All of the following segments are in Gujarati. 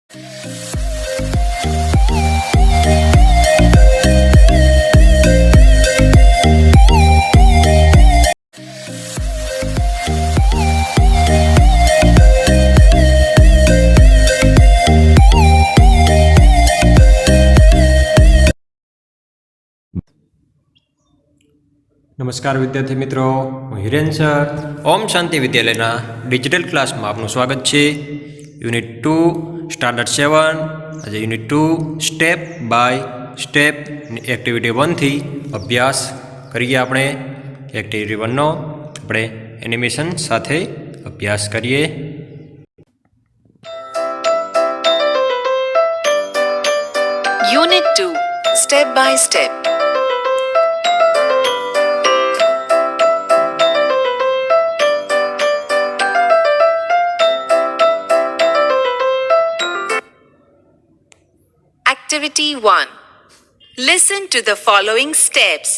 નમસ્કાર વિદ્યાર્થી મિત્રો, હું હિરેન સર ઓમ શાંતિ વિદ્યાલયના ડિજિટલ ક્લાસમાં આપનું સ્વાગત છે. Unit 2 standard 7. આજે unit 2 step by step activity 1 થી અભ્યાસ કરીએ. આપણે એક્ટિવિટી 1નો આપણે એનિમેશન સાથે અભ્યાસ કરીએ. Unit 2 step by step. Activity 1. Listen to the following steps.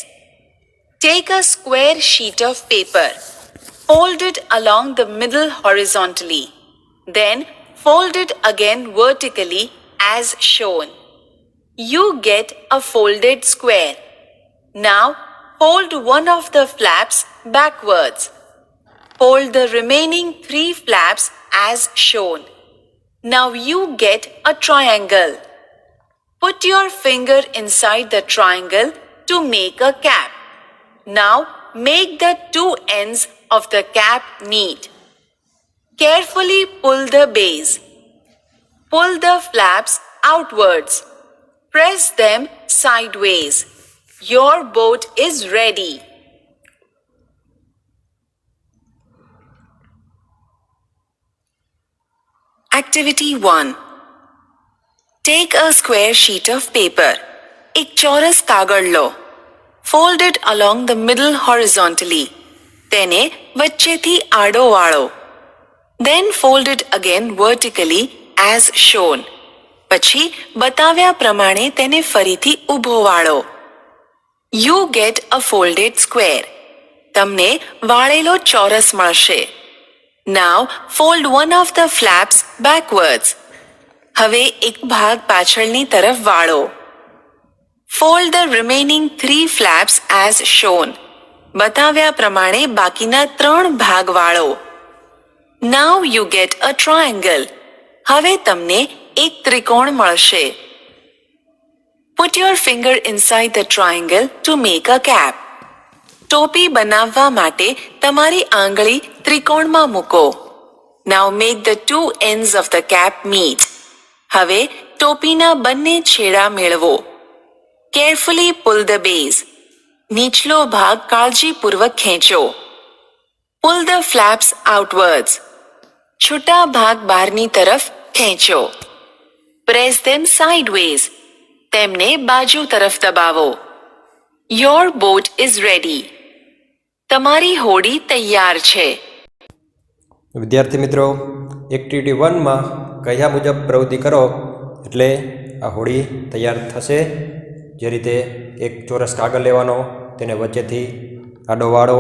Take a square sheet of paper. Fold it along the middle horizontally. Then fold it again vertically as shown. You get a folded square. Now fold one of the flaps backwards. Fold the remaining 3 flaps as shown. Now you get a triangle. Put your finger inside the triangle to make a cap. Now make the 2 ends of the cap meet. Carefully pull the base. Pull the flaps outwards. Press them sideways. Your boat is ready. Activity 1. Take a square sheet of paper. એક ચોરસ કાગળ લો. Fold it along the middle horizontally. તેને વચ્ચેથી આડો વાળો. Then fold it again vertically as shown. પછી બતાવ્યા પ્રમાણે તેને ફરીથી ઊભો વાળો. You get a folded square. તમને વાળેલો ચોરસ મળશે. Now fold one of the flaps backwards. હવે એક ભાગ પાછળની તરફ વાળો. Fold the remaining 3 flaps as shown. બતાવ્યા પ્રમાણે બાકીના 3 ભાગ વાળો. Now you get a triangle. હવે તમને એક ત્રિકોણ મળશે. Put your finger inside the triangle to make a cap. ટોપી બનાવવા માટે તમારી આંગળી ત્રિકોણમાં મૂકો. Now make the 2 ends of the cap meet. હવે ટોપીના બંને છેડા મેળવો. Carefully pull the base. નીચલો ભાગ કાળજીપૂર્વક ખેંચો. Pull the flaps outwards. છૂટા ભાગ બહારની તરફ ખેંચો. Press them sideways. તેમને બાજુ તરફ દબાવો. Your boat is ready. તમારી હોડી તૈયાર છે. વિદ્યાર્થી મિત્રો, એક્ટિવિટી 1માં કહ્યા મુજબ પ્રવૃત્તિ કરો એટલે આ હોડી તૈયાર થશે. જે રીતે એક ચોરસ કાગળ લેવાનો, તેને વચ્ચેથી આડો વાળો,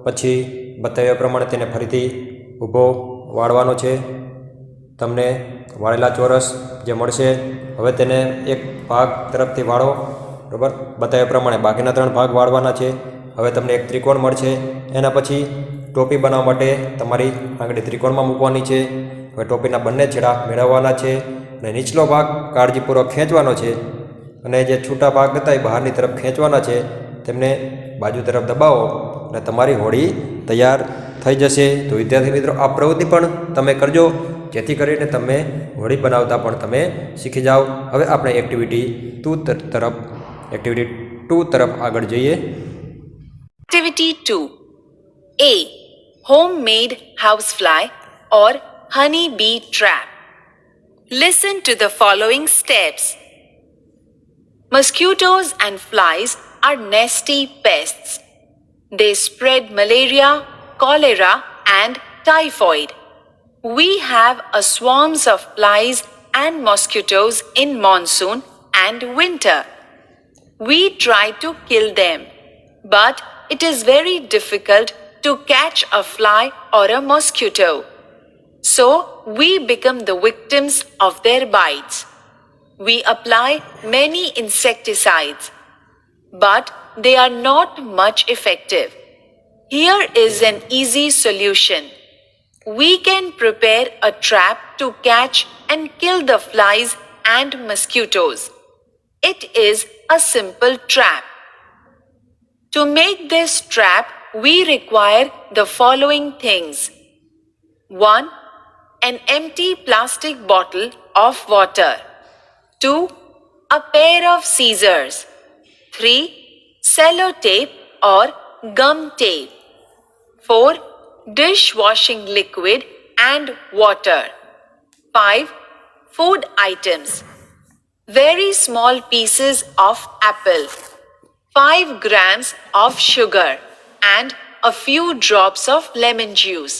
પછી બતાવ્યા પ્રમાણે તેને ફરીથી ઊભો વાળવાનો છે. તમને વાળેલા ચોરસ જે મળશે, હવે તેને એક ભાગ તરફથી વાળો, બરાબર. બતાવ્યા પ્રમાણે બાકીના 3 ભાગ વાળવાના છે. હવે તમને એક ત્રિકોણ મળશે. એના પછી ટોપી બનાવવા માટે તમારી આંગળી ત્રિકોણમાં મૂકવાની છે. હવે ટોપીના બંને છેડા મેળવવાના છે અને નીચલો ભાગ કાળજીપૂર્વક ખેંચવાનો છે અને જે છૂટા ભાગ હતા એ બહારની તરફ ખેંચવાના છે. તેમને બાજુ તરફ દબાવો અને તમારી હોડી તૈયાર થઈ જશે. તો વિદ્યાર્થી મિત્રો, આ પ્રવૃત્તિ પણ તમે કરજો, જેથી કરીને તમે હોડી બનાવતા પણ તમે શીખી જાઓ. હવે આપણે એક્ટિવિટી 2 તરફ આગળ જઈએ. Activity 2. A. Homemade housefly or honey bee trap. Listen to the following steps. Mosquitoes and flies are nasty pests. They spread malaria, cholera, and typhoid. We have a swarms of flies and mosquitoes in monsoon and winter. We try to kill them, but it is very difficult to catch a fly or a mosquito. So we become the victims of their bites. We apply many insecticides, but they are not much effective. Here is an easy solution. We can prepare a trap to catch and kill the flies and mosquitoes. It is a simple trap. To make this trap, we require the following things. 1. An empty plastic bottle of water. 2. A pair of scissors. 3. Sellotape or gum tape. 4. Dishwashing liquid and water. 5. Food items. Very small pieces of apple. 5 grams of sugar and a few drops of lemon juice.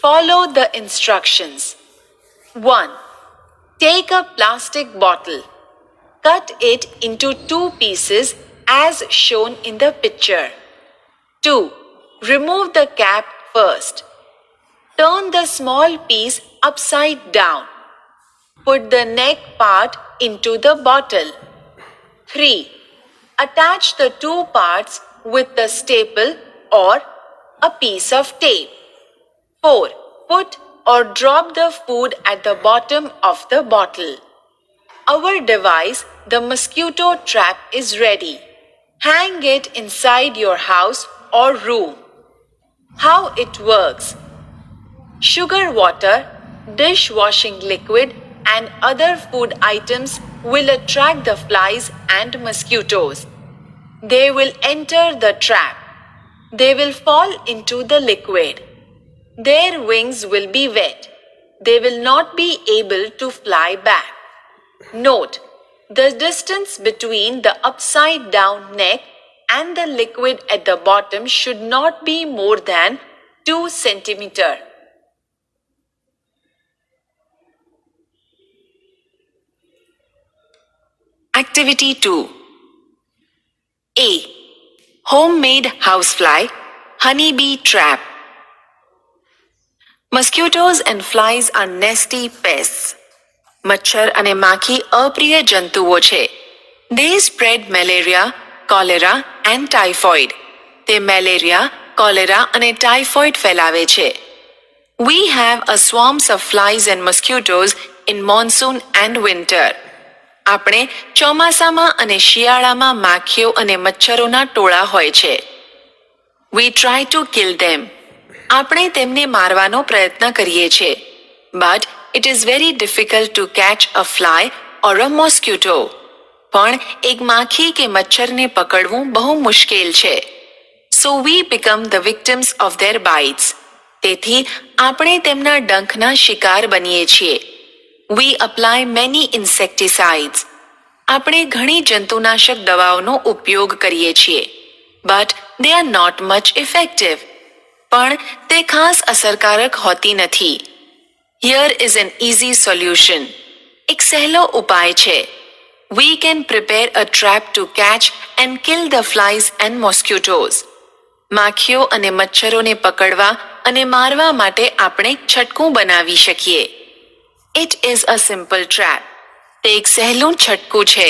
Follow the instructions. 1. Take a plastic bottle. Cut it into 2 pieces as shown in the picture. 2. Remove the cap first. Turn the small piece upside down. Put the neck part into the bottle. 3. Attach the 2 parts with the staple or a piece of tape. 4. Put or drop the food at the bottom of the bottle. Our device, the mosquito trap, is ready. Hang it inside your house or room. How it works. Sugar water, dishwashing liquid, and other food items will attract the flies and mosquitoes. They will enter the trap. They will fall into the liquid. Their wings will be wet. They will not be able to fly back. Note, the distance between the upside down neck and the liquid at the bottom should not be more than 2 centimeters. Activity 2. A. Homemade housefly, honeybee trap. Mosquitoes and flies are nasty pests. મચ્છર અને માખી અપ્રિય જંતુઓ છે. They spread malaria, cholera and typhoid. તે મેલેરિયા, કોલેરા અને ટાઇફોઇડ ફેલાવે છે. We have a swarms of flies and mosquitoes in monsoon and winter. આપણે ચોમાસામાં અને શિયાળામાં માખીઓ અને મચ્છરોના ટોળા હોય છે. We try to kill them. આપણે તેમને મારવાનો પ્રયત્ન કરીએ છીએ. But it is very difficult to catch a fly or a mosquito. પણ એક માખી કે મચ્છરને પકડવું બહુ મુશ્કેલ છે. So we become the victims of their bites. તેથી આપણે તેમના ડંખના શિકાર બનીએ છીએ. We apply many insecticides. આપણે ઘણી જંતુનાશક દવાઓનો ઉપયોગ કરીએ છીએ. But they are not much effective. પણ તે ખાસ અસરકારક હોતી નથી. Here is an easy solution. એક સહેલો ઉપાય છે. We can prepare a trap to catch and kill the flies and mosquitoes. માખીઓ અને મચ્છરોને પકડવા અને મારવા માટે આપણે છટકું બનાવી શકીએ. It is a simple trap. તે એક સહેલું છટકું છે.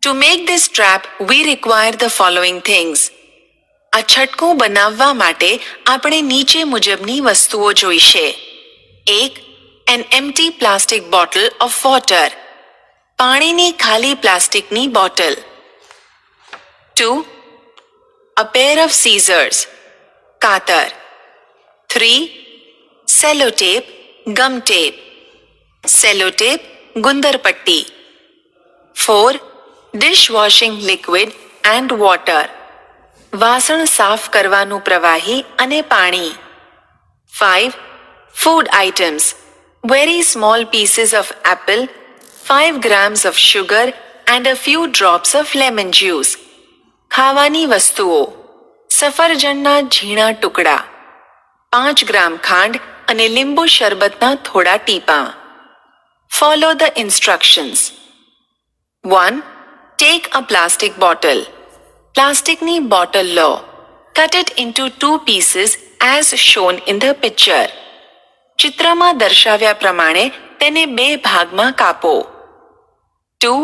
To make this trap, we require the following things. આ છટકું બનાવવા માટે આપણે નીચે મુજબની વસ્તુઓ જોઈશે. 1. An empty plastic bottle of water. પાણીની ખાલી પ્લાસ્ટિકની bottle. 2. A pair of scissors. કાતર. 3. Sellotape, gum tape. Sellotape, ગુંદર પટ્ટી. 4. Dishwashing liquid and water. વાસણ સાફ કરવાનું પ્રવાહી અને પાણી. 5. Food items. Very small pieces of apple, 5 grams of sugar and a few drops of lemon juice. ખાવાની વસ્તુઓ. સફરજનના ઝીણા ટુકડા. 5 ગ્રામ ખાંડ અને લીંબુ શરબતના થોડા ટીપાં. Follow the instructions. 1. Take a plastic bottle. પ્લાસ્ટિકની બોટલ લો. Cut it into 2 pieces as shown in the picture. ચિત્રમાં દર્શાવ્યા પ્રમાણે તેને બે ભાગમાં કાપો. 2.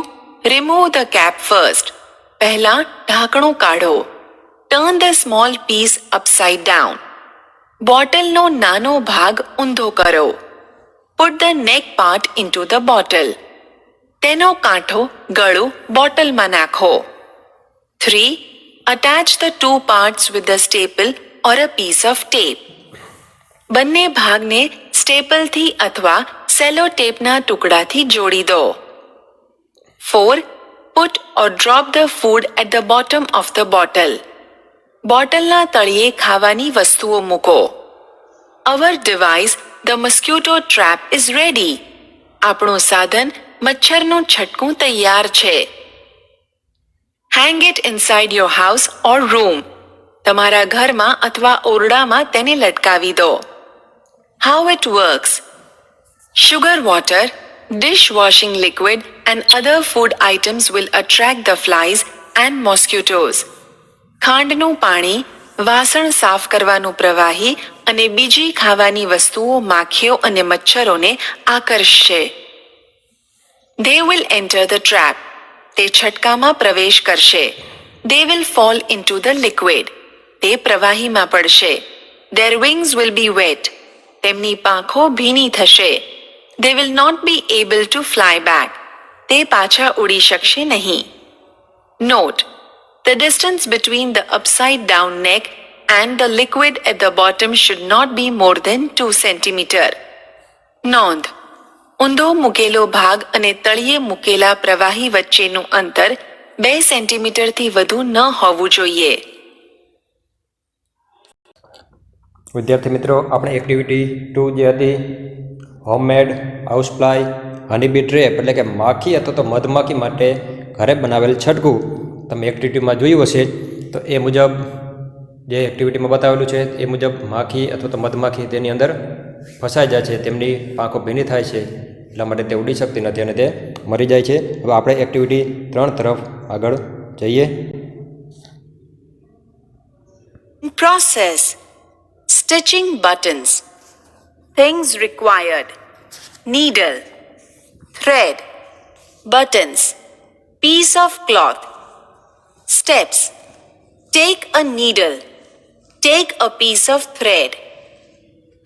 Remove the cap first. પહેલા ઢાંકણું કાઢો. Turn the small piece upside down. બોટલનો નાનો ભાગ ઊંધો કરો. Put the neck part into the bottle. તેનો કાંઠો ગળું બોટલમાં નાખો. 3. Attach the two parts with the staple or a piece of tape. બંને ભાગને સ્ટેપલથી અથવા સેલો ટેપના ટુકડાથી જોડી દો. 4. Put or drop the food at the bottom of the bottle. બોટલના તળિયે ખાવાની વસ્તુઓ મૂકો. Our device, the mosquito trap, is ready. આપણું સાધન મચ્છરનું છટકું તૈયાર છે. Hang it inside your house or room. તમારા ઘરમાં અથવા ઓરડામાં તેને લટકાવી દો. How it works. Sugar water, dishwashing liquid and other food items will attract the flies and mosquitoes. ખાંડનું પાણી, વાસણ સાફ કરવાનું પ્રવાહી અને બીજી ખાવાની વસ્તુઓ માખીઓ અને મચ્છરોને આકર્ષશે. They will enter the trap. તે છટકામાં પ્રવેશ કરશે. They will fall into the liquid. તે પ્રવાહીમાં પડશે. Their wings will be wet. તેમની પાંખો ભીની થશે. They will not be able to fly back. તે પાછા ઉડી શકશે નહીં. Note: the distance between the upside down neck and the liquid at the bottom should not be more than 2 cm. નોંધ: ઊંધો મૂકેલો ભાગ અને તળિયે મૂકેલા પ્રવાહી વચ્ચેનું અંતર 2 સેન્ટીમીટરથી વધુ ન હોવું જોઈએ. વિદ્યાર્થી મિત્રો, આપણે એક્ટિવિટી 2 જે હતી homemade house fly honeybee trap એટલે કે માખી અથવા તો મધમાખી માટે ઘરે બનાવેલ છટકું તમે એક્ટિવિટીમાં જોયું હશે. તો એ મુજબ જે એક્ટિવિટીમાં બતાવેલું છે એ મુજબ માખી અથવા તો મધમાખી તેની અંદર ફસાઈ જાય છે. તેમની પાંખો ભીની થાય છે, એટલા માટે તે ઉડી શકતી નથી અને તે મરી જાય છે. હવે આપણે એક્ટિવિટી 3 તરફ આગળ જઈએ. Process: stitching buttons. Things required: needle, thread, buttons, piece of cloth. Steps: take a needle, take a piece of thread,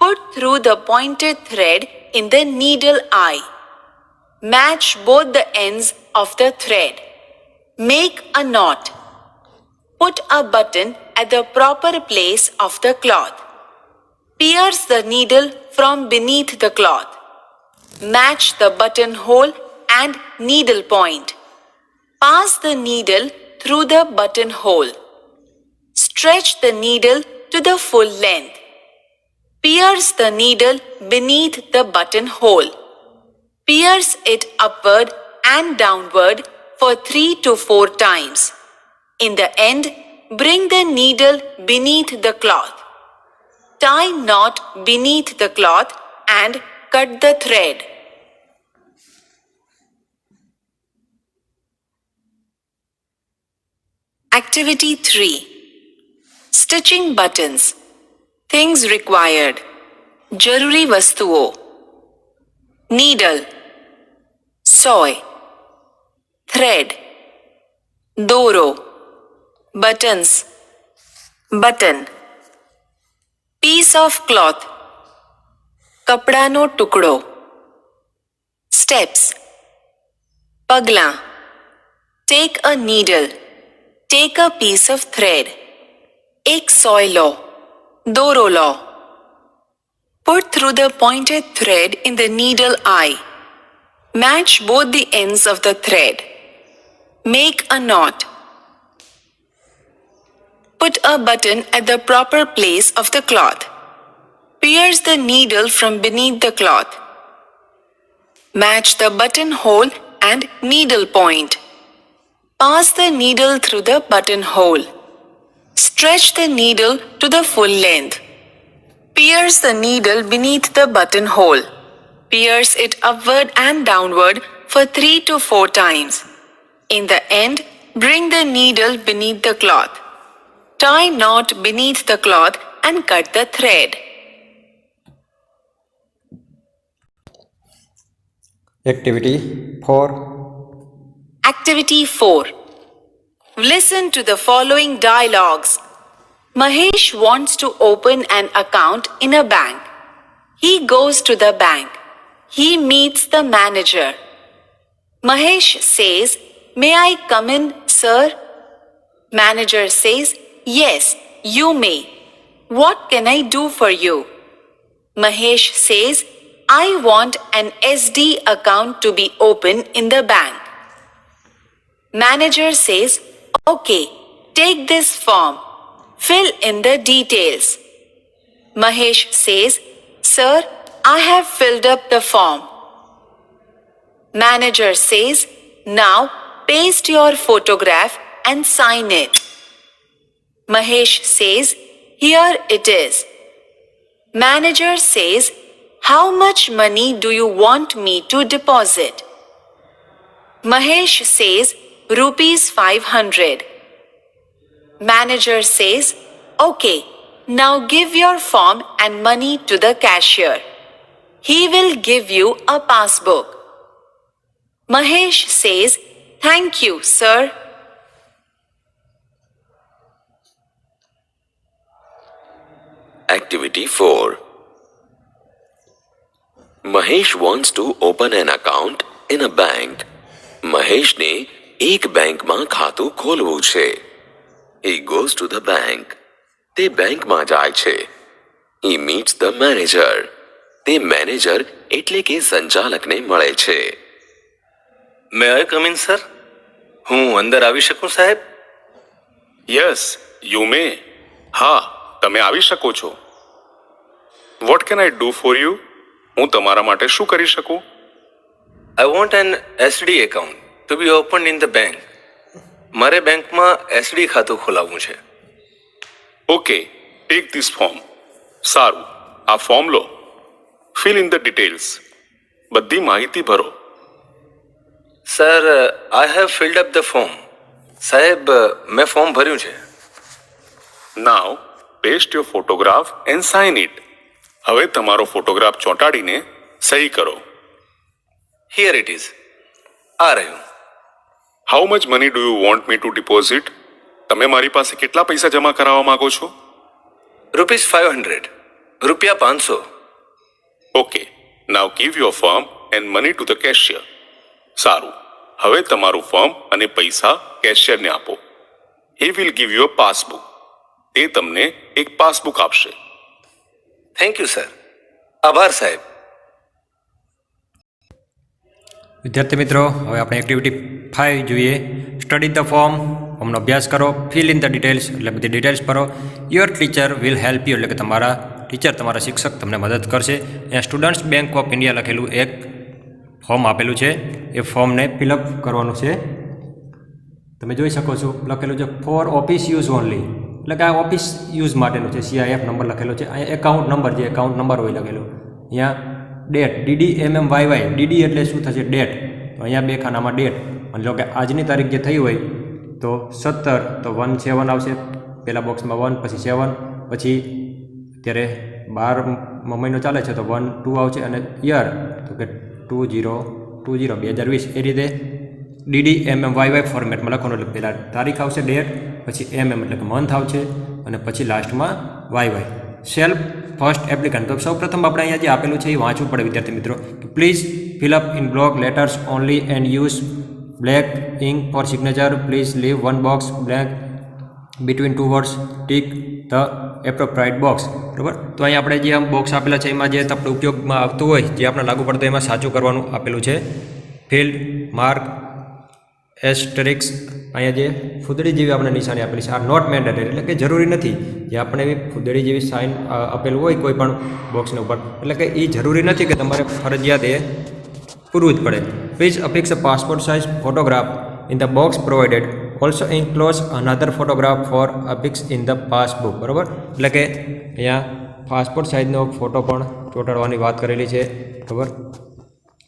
put through the pointed thread in the needle eye, match both the ends of the thread, make a knot, put a button at the proper place of the cloth, pierce the needle from beneath the cloth, match the buttonhole and needle point, pass the needle through the buttonhole, stretch the needle to the full length, pierce the needle beneath the buttonhole, pierce it upward and downward for 3 to 4 times. In the end, bring the needle beneath the cloth. Tie knot beneath the cloth and cut the thread. Activity 3. Stitching buttons. Things required. જરૂરી વસ્તુઓ: needle, soy, thread, દોરો, buttons, button, piece of cloth, કપડાનો ટુકડો. Steps: પગલાં: take a needle, take a piece of thread, એક સોય લો, દોરો લો. Put through the pointed thread in the needle eye. Match both the ends of the thread. Make a knot. Put a button at the proper place of the cloth. Pierce the needle from beneath the cloth. Match the buttonhole and needle point. Pass the needle through the buttonhole. Stretch the needle to the full length. Pierce the needle beneath the buttonhole. Pierce it upward and downward for 3 to 4 times. In the end, bring the needle beneath the cloth. Tie knot beneath the cloth and cut the thread. Activity 4. Activity 4. Listen to the following dialogues. Mahesh wants to open an account in a bank. He goes to the bank. He meets the manager. Mahesh says, "May I come in, sir?" Manager says, "Yes, you may. What can I do for you?" Mahesh says, "I want an SD account to be open in the bank." Manager says, "Okay, take this form. Fill in the details." Mahesh says, "Sir, I have filled up the form." Manager says, "Now paste your photograph and sign it." Mahesh says, "Here it is." Manager says, "How much money do you want me to deposit?" Mahesh says, "500. Manager says, "Okay, now give your form and money to the cashier. He will give you a passbook." Mahesh says, "Thank you, sir." Activity 4. Mahesh wants to open an account in a bank. મહેશને એક બેંકમાં ખાતું ખોલવું છે. He goes to the bank. તે બેંકમાં જાય છે. He meets the manager. તે મેનેજર એટલે કે સંચાલકને મળે છે. May I come in, sir? હું અંદર આવી શકું, સાહેબ? Yes you may. હા, તમે આવી શકો છો. What can I do for you? હું તમારા માટે શું કરી શકું? I want an SD account to be opened in the bank. મારે બેંકમાં SD ખાતું ખોલાવવું છે. Okay, take this form. સારું, આ ફોર્મ લો. Fill in the details. બધી માહિતી ભરો. Sir, I have filled up the form. સાહેબ, મેં ફોર્મ ભર્યું છે. Now paste your photograph and sign it. હવે તમારો ફોટોગ્રાફ ચોંટાડીને સહી કરો. Here it is. આ રહ્યું. How much money do you want me to deposit? તમે મારી પાસે કેટલા પૈસા જમા કરાવવા માંગો છો? ₹500. ₹500. Okay, now give your form and money to the cashier. સારું, હવે તમારું ફોર્મ અને પૈસા કેશિયરને આપો. He will give you a passbook. તે તમને એક પાસબુક આપશે. Thank you, sir. આભાર, સાહેબ. વિદ્યાર્થી મિત્રો, હવે આપણે એક્ટિવિટી 5 જોઈએ. સ્ટડી ધ ફોર્મનો અભ્યાસ કરો. ફિલ ઇન ધ ડિટેલ્સ એટલે બધી ડિટેલ્સ ભરો. Your teacher will help you એટલે કે તમારા ટીચર, તમારા શિક્ષક તમને મદદ કરશે. અહીંયા સ્ટુડન્ટ્સ બેંક ઓફ ઇન્ડિયા લખેલું એક ફોર્મ આપેલું છે. એ ફોર્મને ફિલઅપ કરવાનું છે. તમે જોઈ શકો છો લખેલું છે ફોર ઓફિસ યુઝ ઓનલી, એટલે કે આ ઓફિસ યુઝ માટેનું છે. CIF નંબર લખેલો છે. અહીંયા એકાઉન્ટ નંબર, જે એકાઉન્ટ નંબર હોય લખેલો. અહીંયા ડેટ DDMMYY. DD એટલે શું થશે? ડેટ. તો અહીંયા 2 ખાનામાં ડેટ. અને જો કે આજની તારીખ જે થઈ હોય તો 17, તો 17 આવશે પહેલા બોક્સમાં 1, પછી 7, પછી અત્યારે 12 મહિનો ચાલે છે તો 1-2 આવશે, અને યર તો કે 2020 એ રીતે DDMMYY ફોર્મેટમાં લખવાનું. એટલે પહેલાં તારીખ આવશે ડેટ, પછી MM એટલે કે મંથ આવશે, અને પછી લાસ્ટમાં YY. Self first applicant. તો સૌ પ્રથમ આપણે અહીંયા જે આપેલું છે એ વાંચવું પડે વિદ્યાર્થી મિત્રો. Please fill up in block letters only and use black ink for signature. Please leave 1 box black between 2 words. Tick the appropriate box. બરાબર. તો અહીંયા આપણે જે આમ બોક્સ આપેલા છે એમાં જે આપણે ઉપયોગમાં આવતું હોય, જે આપણે લાગુ પડતું એમાં સાચું કરવાનું આપેલું છે. Field, mark, asterisks. અહીંયા જે ફૂદડી જેવી આપણે નિશાની આપેલી છે, આ નોટ મેન્ડેટરી એટલે કે જરૂરી નથી. જે આપણે એવી ફૂદડી જેવી સાઇન આપેલું હોય કોઈ પણ બોક્સને ઉપર, એટલે કે એ જરૂરી નથી કે તમારે ફરજિયાત એ પૂરવું જ પડે. Please affix a passport size photograph in the box provided. Also enclose another photograph for affix in the passbook. બરાબર. એટલે કે અહીંયા પાસપોર્ટ સાઇઝનો ફોટો પણ ચોંટાડવાની વાત કરેલી છે. બરાબર.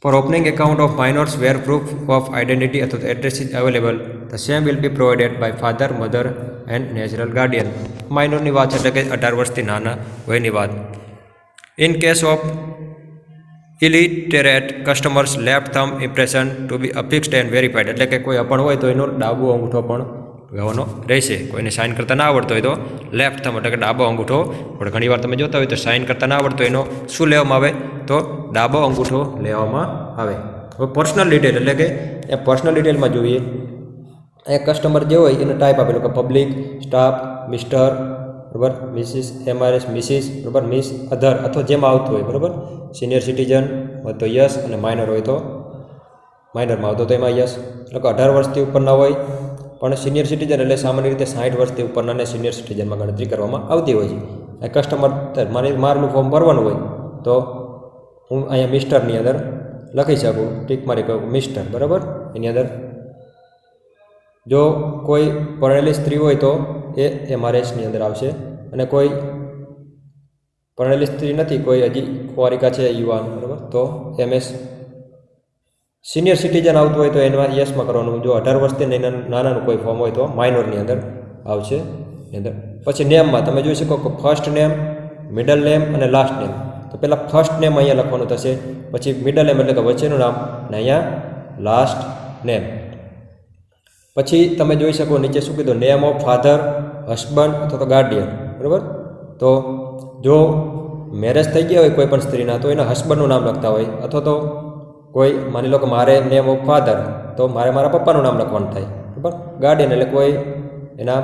For opening account of minors where proof of identity અથવા address is available the same will be provided by father mother and natural guardian. માઇનોરની વાત એટલે કે 18 વર્ષથી નાના વયની વાત. In case of illiterate customers left thumb impression to be affixed and verified, એટલે કે કોઈ અપણ હોય તો એનો ડાબો અંગૂઠો પણ લેવાનો રહેશે. કોઈને સાઇન કરતા ના આવડતો હોય તો લેફ્ટ થમ્બ એટલે કે ડાબો અંગૂઠો, પણ ઘણીવાર તમે જોતા હોય તો સાઇન કરતા ના આવડતો એનો શું લેવામાં આવે તો ડાબો અંગૂઠો લેવામાં આવે. હવે પર્સનલ ડિટેલ એટલે કે એ પર્સનલ ડિટેલમાં જોઈએ. એ કસ્ટમર જે હોય એનો ટાઈપ આપેલો કે પબ્લિક, સ્ટાફ, મિસ્ટર, બરાબર, મિસિસ, MRS, મિસિસ, બરાબર, મિસ, અધર અથવા જેમાં આવતું હોય, બરાબર. સિનિયર સિટીઝન હોય તો યસ, અને માઇનર હોય તો માઇનરમાં આવતો તો એમાં યસ. એટલે કે 18 વર્ષથી ઉપરના હોય, પણ સિનિયર સિટીઝન એટલે સામાન્ય રીતે 60 વર્ષથી ઉપરનાને સિનિયર સિટીઝનમાં ગણતરી કરવામાં આવતી હોય છે. એ કસ્ટમર મારું ફોર્મ ભરવાનું હોય તો હું અહીંયા મિસ્ટરની અંદર લખી શકું, ટીક મારી કહું મિસ્ટર, બરાબર. એની અંદર જો કોઈ પરણેલી સ્ત્રી હોય તો એ MRSની અંદર આવશે, અને કોઈ પરણેલી સ્ત્રી નથી, કોઈ હજી કુંવારિકા છે યુવાન, બરાબર, તો MS. સિનિયર સિટીઝન આવતું હોય તો એમાં યસમાં કરવાનું. જો 18 વર્ષથી નાનાનું કોઈ ફોર્મ હોય તો માઇનોરની અંદર આવશે એની અંદર. પછી નેમમાં તમે જોઈ શકો કે ફર્સ્ટ નેમ, મિડલ નેમ અને લાસ્ટ નેમ. તો પહેલાં ફર્સ્ટ નેમ અહીંયા લખવાનું થશે, પછી મિડલ નેમ એટલે કે વચ્ચેનું નામ, અને અહીંયા લાસ્ટ નેમ. પછી તમે જોઈ શકો નીચે શું કીધું, નેમ ઓફ ફાધર, હસબન્ડ અથવા તો ગાર્ડિયન, બરાબર. તો જો મેરેજ થઈ ગયા હોય કોઈ પણ સ્ત્રીના તો એના હસબન્ડનું નામ લખતા હોય, અથવા તો કોઈ માની લો કે મારે નેમ ઓફ ફાધર તો મારે મારા પપ્પાનું નામ લખવાનું થાય, બરાબર. ગાર્ડિયન એટલે કોઈ એના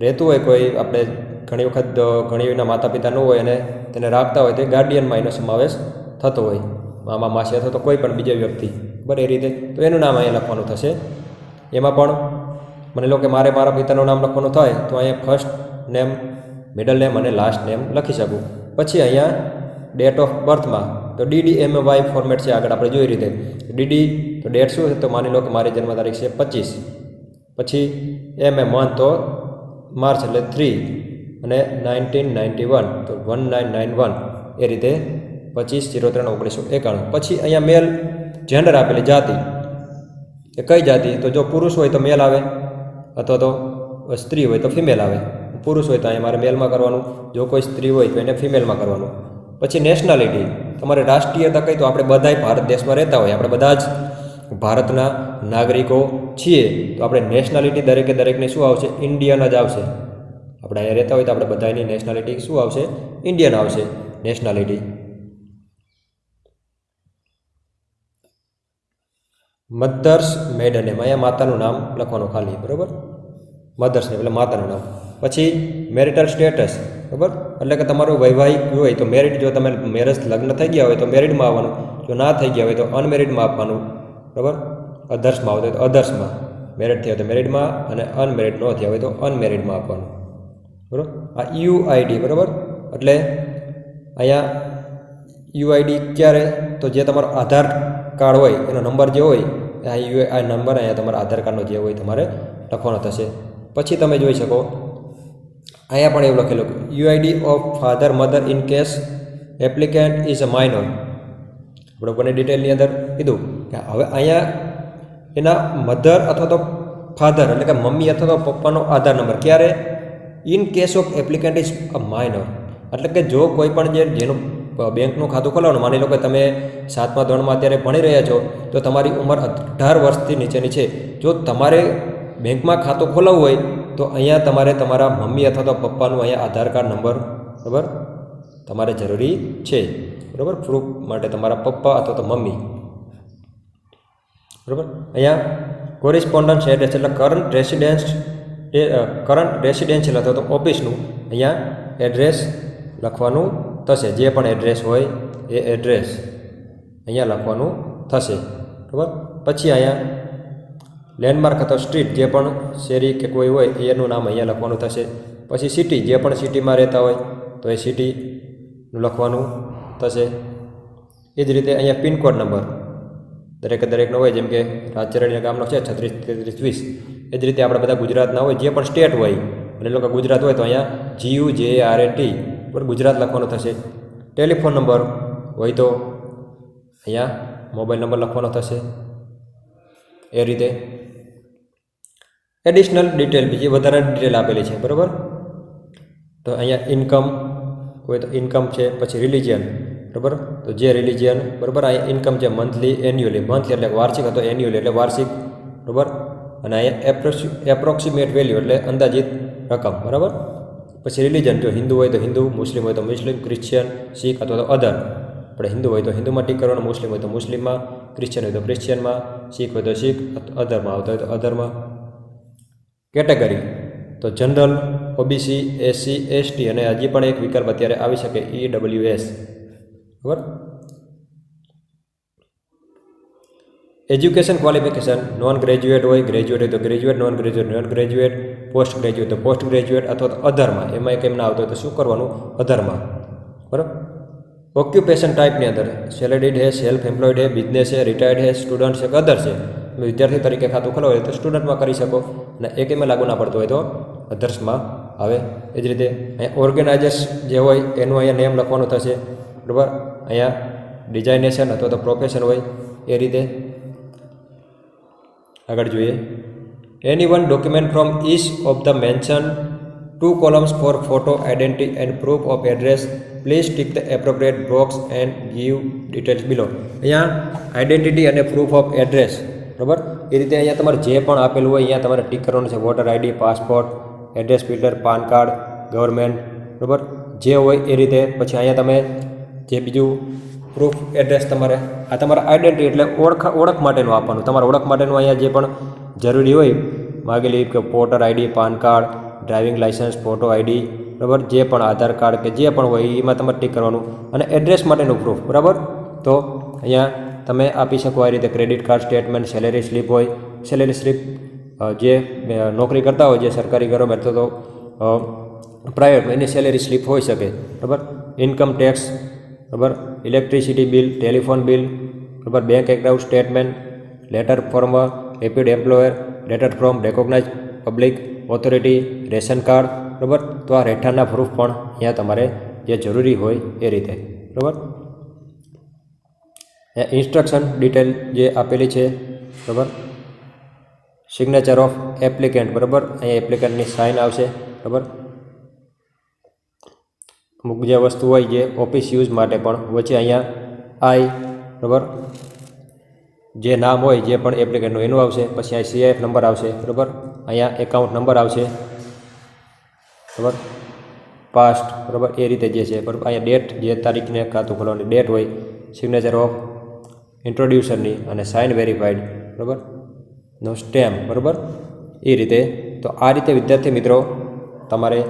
રહેતું હોય, કોઈ આપણે ઘણી વખત ઘણી એના માતા પિતા ન હોય અને તેને રાખતા હોય તો એ ગાર્ડિયનમાં એનો સમાવેશ થતો હોય, મામા, માસી અથવા તો કોઈ પણ બીજા વ્યક્તિ, બરાબર. એ રીતે તો એનું નામ અહીંયા લખવાનું થશે. એમાં પણ માની લો કે મારે મારા પિતાનું નામ લખવાનું થાય તો અહીંયા ફર્સ્ટ નેમ, મિડલ નેમ અને લાસ્ટ નેમ લખી શકું. પછી અહીંયા ડેટ ઓફ બર્થમાં તો DDMY ફોર્મેટ છે, આગળ આપણે જોઈ રીતે DD તો ડેટ શું છે તો માની લો કે મારી જન્મ તારીખ છે 25, પછી મંથ તો માર્ચ એટલે 3, અને 1991 તો 1991, એ રીતે 25/03/1991. પછી અહીંયા મેલ જેન્ડર આપેલી, જાતિ એ કઈ જાતિ, તો જો પુરુષ હોય તો મેલ આવે, અથવા તો સ્ત્રી હોય તો ફિમેલ આવે. પુરુષ હોય તો અહીંયા મારે મેલમાં કરવાનું, જો કોઈ સ્ત્રી હોય તો એને ફિમેલમાં કરવાનું. પછી નેશનાલિટી, તમારે રાષ્ટ્રીયતા કઈ તો આપણે બધાય ભારત દેશમાં રહેતા હોય, આપણે બધા જ ભારતના નાગરિકો છીએ, તો આપણે નેશનાલિટી દરેકે દરેકની શું આવશે, ઇન્ડિયન જ આવશે. આપણે અહીંયા રહેતા હોય તો આપણે બધાની નેશનાલિટી શું આવશે, ઇન્ડિયન આવશે નેશનાલિટી. મધર્સ મેડન નેમ, અહીંયા માતાનું નામ લખવાનું ખાલી, બરાબર. મધર્સ નેમ એટલે માતાનું નામ. પછી મેરિટલ સ્ટેટસ, બરાબર, એટલે કે તમારું વૈવાહિક હોય તો મેરિડ, જો તમે મેરેજ લગ્ન થઈ ગયા હોય તો મેરિડમાં આવવાનું, જો ના થઈ ગયા હોય તો અનમેરિડમાં આપવાનું, બરાબર. અધર્સમાં આવતું હોય તો અધર્સમાં, મેરિડ થયા તો મેરિડમાં, અને અનમેરિડ ન થયા હોય તો અનમેરિડમાં આપવાનું, બરાબર. આ UID, બરાબર, એટલે અહીંયા UID ક્યારે તો જે તમારો આધાર કાર્ડ હોય એનો નંબર જે હોય આ નંબર અહીંયા તમારા આધાર કાર્ડનો જે હોય તમારે લખવાનો થશે. પછી તમે જોઈ શકો અહીંયા પણ એવું લખેલું UID of father mother in case applicant is a minor. આપણે કોની ડિટેલની અંદર કીધું કે હવે અહીંયા એના મધર અથવા તો ફાધર એટલે કે મમ્મી અથવા તો પપ્પાનો આધાર નંબર ક્યારે, in case of applicant is a minor, એટલે કે જો કોઈ પણ જેનું બેંકનું ખાતું ખોલાવવાનું, માની લો કે તમે 7મા ધોરણમાં અત્યારે ભણી રહ્યા છો તો તમારી ઉંમર 18 વર્ષથી નીચેની છે. જો તમારે બેંકમાં ખાતું ખોલાવવું હોય તો અહીંયા તમારે તમારા મમ્મી અથવા તો પપ્પાનું અહીંયા આધાર કાર્ડ નંબર, બરાબર, તમારે જરૂરી છે, બરાબર, પ્રૂફ માટે તમારા પપ્પા અથવા તો મમ્મી, બરાબર. અહીંયા કોરિસ્પોન્ડન્સ એડ્રેસ એટલે કરંટ રેસિડેન્શિયલ અથવા તો ઓફિસનું અહીંયા એડ્રેસ લખવાનું થશે. જે પણ એડ્રેસ હોય એ એડ્રેસ અહીંયા લખવાનું થશે, બરાબર. પછી અહીંયા લેન્ડમાર્ક અથવા સ્ટ્રીટ, જે પણ શેરી કે કોઈ હોય એનું નામ અહીંયા લખવાનું થશે. પછી સિટી, જે પણ સિટીમાં રહેતા હોય તો એ સિટીનું લખવાનું થશે. એ જ રીતે અહીંયા પિનકોડ નંબર દરેકનો હોય, જેમ કે રાજચરણીયા ગામનો છે 363320. એ જ રીતે આપણે બધા ગુજરાતના હોય, જે પણ સ્ટેટ હોય એટલે લોકો ગુજરાત હોય તો અહીંયા GUJRAT પર ગુજરાત લખવાનું થશે. ટેલિફોન નંબર હોય તો અહીંયા મોબાઈલ નંબર લખવાનો થશે. એ રીતે એડિશનલ ડિટેલ, બીજી વધારાની ડિટેલ આપેલી છે, બરાબર. તો અહીંયા ઇન્કમ હોય તો ઇન્કમ છે, પછી રિલિજિયન, બરાબર. તો જે રિલિજિયન, બરાબર. અહીંયા ઇન્કમ છે મંથલી, એન્યુઅલી, મંથલી એટલે વાર્ષિક હતો, એન્યુઅલી એટલે વાર્ષિક, બરાબર. અને અહીંયા એપ્રોક્સિમેટ વેલ્યુ એટલે અંદાજિત રકમ, બરાબર. પછી રિલિજન, જો હિન્દુ હોય તો હિન્દુ, મુસ્લિમ હોય તો મુસ્લિમ, ક્રિશ્ચિયન, શીખ અથવા તો અધર. આપણે હિન્દુ હોય તો હિન્દુમાં ટીક કરવાનું, મુસ્લિમ હોય તો મુસ્લિમમાં, ક્રિશ્ચિયન હોય તો ક્રિશ્ચિયનમાં, શીખ હોય તો શીખ, અધરમાં આવતો હોય તો અધરમાં. કેટેગરી તો જનરલ, ઓબીસી, એસસી, એસટી અને હજી પણ એક વિકલ્પ અત્યારે આવી શકે EWS, બરાબર. એજ્યુકેશન ક્વોલિફિકેશન, નોન ગ્રેજ્યુએટ હોય, ગ્રેજ્યુએટ હોય તો graduate, non graduate non graduate, post graduate તો પોસ્ટ ગ્રેજ્યુએટ અથવા તો અધરમાં. એમાં એક એમ ના આવતો હોય તો શું કરવાનું? અધરમાં, બરાબર. ઓક્યુપેશન ટાઈપની અંદર સેલેરીડ છે, સેલ્ફ એમ્પ્લોયડ છે, બિઝનેસ છે, રિટાયર્ડ છે, સ્ટુડન્ટ છે કે અધર છે. વિદ્યાર્થી તરીકે ખાતું ખોલાવું હોય તો સ્ટુડન્ટમાં કરી શકો, અને એક એમાં લાગુ ના પડતું હોય તો અધર્સમાં આવે. એ જ રીતે અહીંયા ઓર્ગેનાઇઝર્સ જે હોય એનું અહીંયા નેમ લખવાનું થશે, બરાબર. અહીંયા ડિઝાઇનેશન અથવા તો પ્રોફેશન હોય એ રીતે. આગળ જોઈએ, એની one document from each of the mention 2 columns for photo identity and proof of address. Please tick the appropriate box and give details below. અહીંયા આઈડેન્ટિટી અને પ્રૂફ ઓફ એડ્રેસ, બરાબર. એ રીતે અહીંયા તમારે જે પણ આપેલું હોય અહીંયા તમારે ટીક કરવાનું છે. Voter ID, passport, address filter, PAN card, government, બરાબર, જે હોય એ રીતે. પછી અહીંયા તમે જે બીજું પ્રૂફ એડ્રેસ તમારે આ તમારા આઈડેન્ટિટી એટલે ઓળખ માટેનું આપવાનું. તમારા ઓળખ માટેનું અહીંયા જે પણ જરૂરી હોય માગેલી કે voter ID, PAN card, driving licence, photo ID, બરાબર, જે પણ આધાર કાર્ડ કે જે પણ હોય એમાં તમારે ટીક કરવાનું. અને એડ્રેસ માટેનું પ્રૂફ, બરાબર. તો અહીંયા તમે આપી શકો આ રીતે credit card statement, salary slip હોય, સેલેરી સ્લીપ જે નોકરી કરતા હોય, જે સરકારી ગવર્મેન્ટ તો પ્રાઇવેટ એની સેલેરી સ્લીપ હોઈ શકે, બરાબર. ઇન્કમ ટેક્સ, બરાબર, ઇલેક્ટ્રિસિટી બિલ, ટેલિફોન બિલ, બરાબર, bank account statement, letter from એપીડ employer, letter from recognise public authority, ration card, બરાબર. તો આ રહેઠાણના પ્રૂફ પણ અહીંયા તમારે જે જરૂરી હોય એ રીતે, બરાબર. ઇન્સ્ટ્રક્શન ડિટેલ જે આપેલી છે, બરાબર. સિગ્નેચર ઓફ એપ્લિકેન્ટ, બરાબર. અહીંયા એપ્લિકેન્ટની સાઇન આવશે, બરાબર. અમુક જે વસ્તુ હોય જે ઓફિસ યુઝ માટે પણ વચ્ચે અહીંયા આઈ, બરાબર, જે નામ હોય જે પણ એપ્લિકેન્ટનું એનું આવશે. પછી અહીં CIF નંબર આવશે, બરાબર. અહીંયા એકાઉન્ટ નંબર આવશે, બરાબર. પાસ્ટ, બરાબર, એ રીતે જે છે, બરાબર. અહીંયા ડેટ, જે તારીખને ખાતું ખોલવાની ડેટ હોય, સિગ્નેચર ઓફ ઇન્ટ્રોડ્યુસરની અને સાઇન વેરીફાઈડ, બરાબર, નો સ્ટેમ્પ, બરાબર, એ રીતે. તો આ રીતે વિદ્યાર્થી મિત્રો તમારે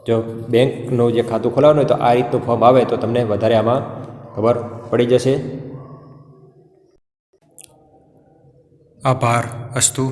જો બેંકનું જે ખાતું ખોલાવવાનું હોય તો આ રીતનું ફોર્મ આવે તો તમને વધારે આમાં ખબર પડી જશે. આભાર. અસ્તુ.